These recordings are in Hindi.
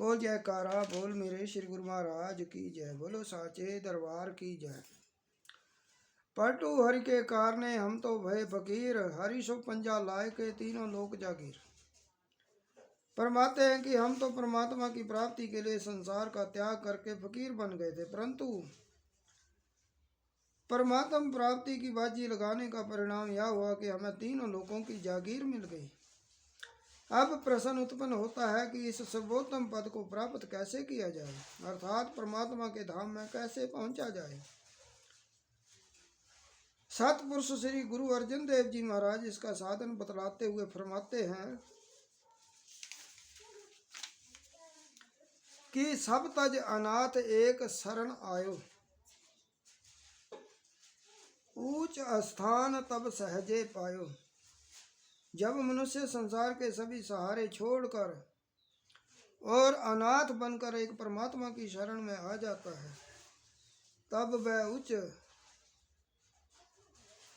बोल जयकारा बोल मेरे श्री गुरु महाराज की जय। बोलो साचे दरबार की जय। पलटू हरि के कारणे हम तो भय फकीर, हरि सो पंजा लाए के तीनों लोक जागीर। फरमाते हैं कि हम तो परमात्मा की प्राप्ति के लिए संसार का त्याग करके फकीर बन गए थे, परंतु परमात्मा प्राप्ति की बाजी लगाने का परिणाम यह हुआ कि हमें तीनों लोकों की जागीर मिल गई। अब प्रश्न उत्पन्न होता है कि इस सर्वोत्तम पद को प्राप्त कैसे किया जाए, अर्थात परमात्मा के धाम में कैसे पहुंचा जाए। सतपुरुष श्री गुरु अर्जन देव जी महाराज इसका साधन बतलाते हुए फरमाते हैं कि सब तज अनाथ एक शरण आयो, ऊंच स्थान तब सहजे पायो। जब मनुष्य संसार के सभी सहारे छोड़कर और अनाथ बनकर एक परमात्मा की शरण में आ जाता है, तब वह उच्च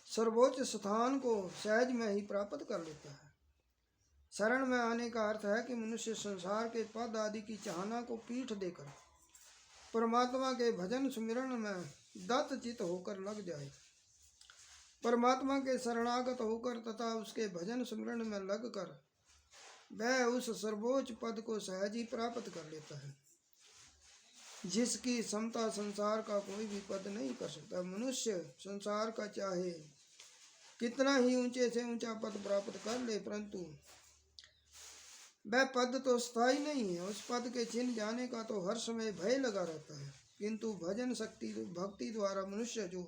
सर्वोच्च स्थान को सहज में ही प्राप्त कर लेता है। शरण में आने का अर्थ है कि मनुष्य संसार के पद आदि की चाहना को पीठ देकर परमात्मा के भजन सुमिरन में दत्तचित होकर लग जाए। परमात्मा के शरणागत होकर तथा उसके भजन सुमिरन में लगकर वह उस सर्वोच्च पद को सहज ही प्राप्त कर लेता है, जिसकी समता संसार का कोई भी पद नहीं कर सकता। मनुष्य संसार का चाहे कितना ही ऊंचे से ऊंचा पद प्राप्त कर ले, परंतु वह पद तो स्थायी नहीं है। उस पद के छिन जाने का तो हर समय भय लगा रहता है, किंतु भजन शक्ति भक्ति द्वारा मनुष्य जो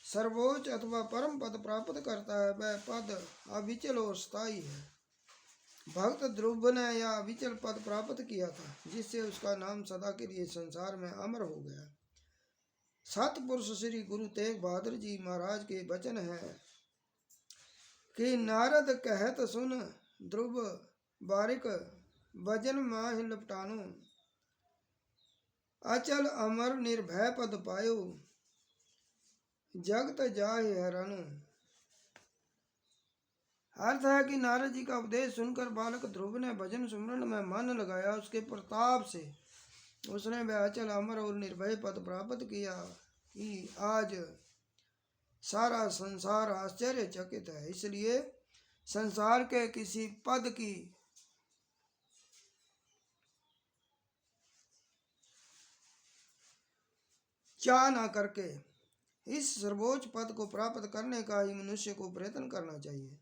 सर्वोच्च अथवा परम पद प्राप्त करता है, वह पद अविचल और स्थायी है। भक्त ध्रुव ने यह अविचल पद प्राप्त किया था, जिससे उसका नाम सदा के लिए संसार में अमर हो गया। सतपुरुष श्री गुरु तेग बहादुर जी महाराज के वचन है कि नारद कहत सुन ध्रुव बारिक, भजन माहि लपटानो, अचल अमर निर्भय पद पायो, जगत जाहि हैरानो। अर्थ है कि नारद जी का उपदेश सुनकर बालक ध्रुव ने भजन सुमरन में मन लगाया। उसके प्रताप से उसने वह अचल अमर और निर्भय पद प्राप्त किया कि आज सारा संसार आश्चर्यचकित है। इसलिए संसार के किसी पद की चाह न करके इस सर्वोच्च पद को प्राप्त करने का ही मनुष्य को प्रयत्न करना चाहिए।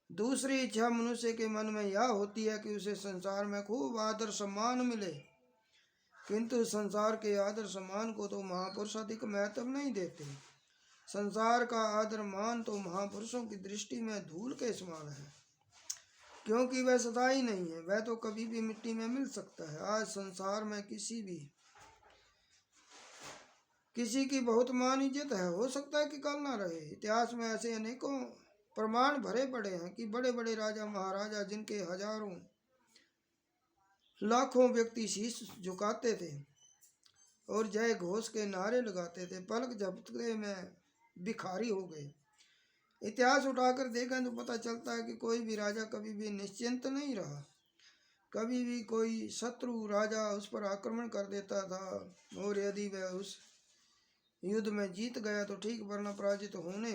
दूसरी इच्छा मनुष्य के मन में यह होती है कि उसे संसार में खूब आदर सम्मान मिले, किंतु संसार के आदर सम्मान को तो महापुरुष अधिक महत्व नहीं देते। संसार का आदर मान तो महापुरुषों की दृष्टि में धूल के समान है, क्योंकि वह सदाई नहीं है, वह तो कभी भी मिट्टी में मिल सकता है। आज संसार में किसी की बहुत मान इज्जत है, हो सकता है कि कल ना रहे। इतिहास में ऐसे अनेकों प्रमाण भरे पड़े हैं कि बड़े बड़े राजा महाराजा, जिनके हजारों लाखों व्यक्ति शीश झुकाते थे और जय घोष के नारे लगाते थे, पलक झपकते में भिखारी हो गए। इतिहास उठाकर देखें तो पता चलता है कि कोई भी राजा कभी भी निश्चिंत नहीं रहा। कभी भी कोई शत्रु राजा उस पर आक्रमण कर देता था, और यदि वह उस युद्ध में जीत गया तो ठीक, वरना पराजित होने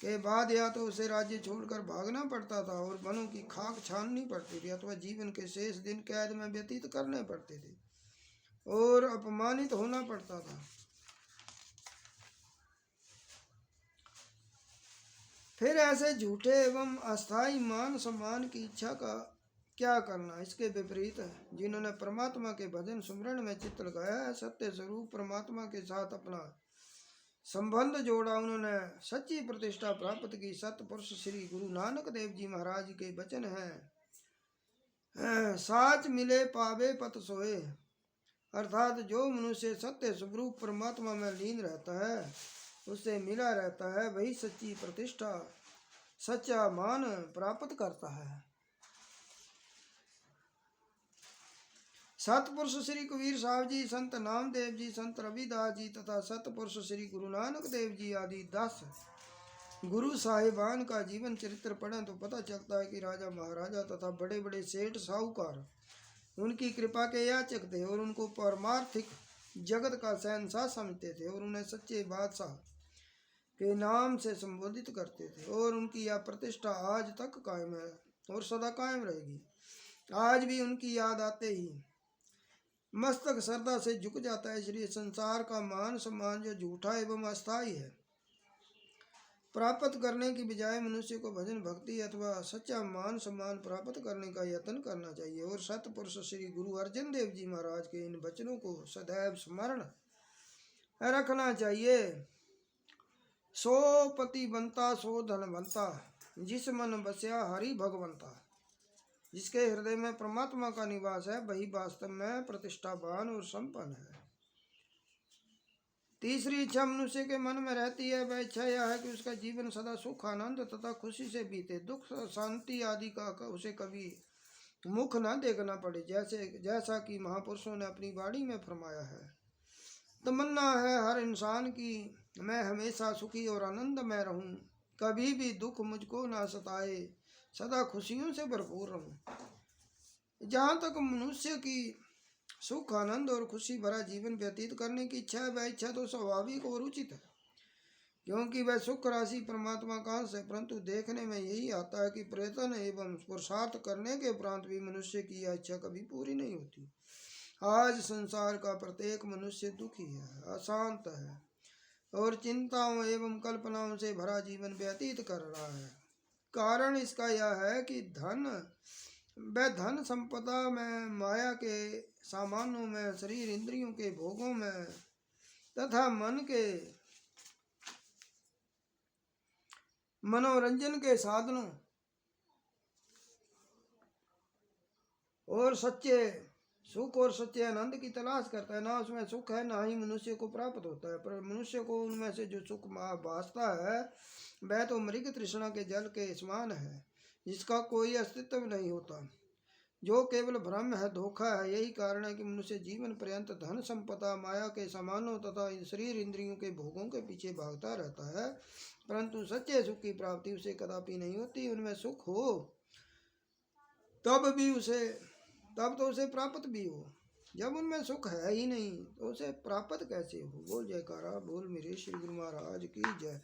के बाद या तो उसे राज्य छोड़कर भागना पड़ता था और वनों की खाक छाननी पड़ती थी, अथवा जीवन के शेष दिन कैद में व्यतीत करने पड़ते थे और अपमानित होना पड़ता था। फिर ऐसे झूठे एवं अस्थायी मान सम्मान की इच्छा का क्या करना। इसके विपरीत जिन्होंने परमात्मा के भजन सुमरण में चित्त लगाया है, सत्य स्वरूप परमात्मा के साथ अपना संबंध जोड़ा, उन्होंने सच्ची प्रतिष्ठा प्राप्त की। सतपुरुष श्री गुरु नानक देव जी महाराज के वचन हैं, साच मिले पावे पत सोए, अर्थात जो मनुष्य सत्य स्वरूप परमात्मा में लीन रहता है, उससे मिला रहता है, वही सच्ची प्रतिष्ठा सच्चा मान प्राप्त करता है। सतपुरुष श्री कबीर साहब जी, संत नामदेव जी, संत रविदास जी तथा सतपुरुष श्री गुरु नानक देव जी आदि 10 गुरु साहिबान का जीवन चरित्र पढ़ें तो पता चलता है कि राजा महाराजा तथा बड़े बड़े सेठ साहूकार उनकी कृपा के याचक थे और उनको पारमार्थिक जगत का शहंशाह समझते थे और उन्हें सच्चे बादशाह के नाम से संबोधित करते थे और उनकी यह प्रतिष्ठा आज तक कायम है और सदा कायम रहेगी। आज भी उनकी याद आते ही मस्तक श्रद्धा से झुक जाता है, इसलिए संसार का मान सम्मान जो झूठा एवं अस्थायी है प्राप्त करने की बजाय मनुष्य को भजन भक्ति अथवा सच्चा मान सम्मान प्राप्त करने का यत्न करना चाहिए। और सतपुरुष श्री गुरु अर्जन देव जी महाराज के इन वचनों को सदैव स्मरण रखना चाहिए। सो पति बनता सो धन बनता, जिस मन बस्या हरि भगवंता। जिसके हृदय में परमात्मा का निवास है वही वास्तव में प्रतिष्ठावान और संपन्न है। तीसरी इच्छा मनुष्य के मन में रहती है, वह इच्छा यह है कि उसका जीवन सदा सुख आनंद तथा खुशी से बीते, दुख शांति आदि का उसे कभी मुख न देखना पड़े, जैसा कि महापुरुषों ने अपनी वाणी में फरमाया है। तमन्ना है हर इंसान की मैं हमेशा सुखी और आनंद में रहूं, कभी भी दुख मुझको ना सताए, सदा खुशियों से भरपूर रहूं। जहाँ तक मनुष्य की सुख आनंद और खुशी भरा जीवन व्यतीत करने की इच्छा है, वह इच्छा तो स्वाभाविक और उचित है, क्योंकि वह सुख राशि परमात्मा का अंश है। परंतु देखने में यही आता है कि प्रयत्न एवं पुरुषार्थ करने के उपरांत भी मनुष्य की यह इच्छा कभी पूरी नहीं होती। आज संसार का प्रत्येक मनुष्य दुखी है, अशांत है और चिंताओं एवं कल्पनाओं से भरा जीवन व्यतीत कर रहा है। कारण इसका यह है कि वह धन संपदा में, माया के सामानों में, शरीर इंद्रियों के भोगों में तथा मन के मनोरंजन के साधनों और सच्चे सुख और सच्चे आनंद की तलाश करता है। ना उसमें सुख है, ना ही मनुष्य को प्राप्त होता है। पर मनुष्य को उनमें से जो सुख भासता है वह तो मृग तृष्णा के जल के समान है, जिसका कोई अस्तित्व नहीं होता, जो केवल भ्रम है, धोखा है। यही कारण है कि मनुष्य जीवन पर्यंत धन संपदा, माया के सामानों तथा शरीर इंद्रियों के भोगों के पीछे भागता रहता है, परंतु सच्चे सुख की प्राप्ति उसे कदापि नहीं होती। उनमें सुख हो तब तो उसे प्राप्त भी हो, जब उनमें सुख है ही नहीं तो उसे प्राप्त कैसे हो। बोल जयकारा, बोल मेरे श्री गुरु महाराज की जय,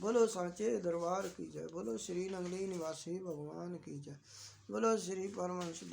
बोलो सांचे दरबार की जय, बोलो श्री नगरी निवासी भगवान की जय, बोलो श्री परमहंस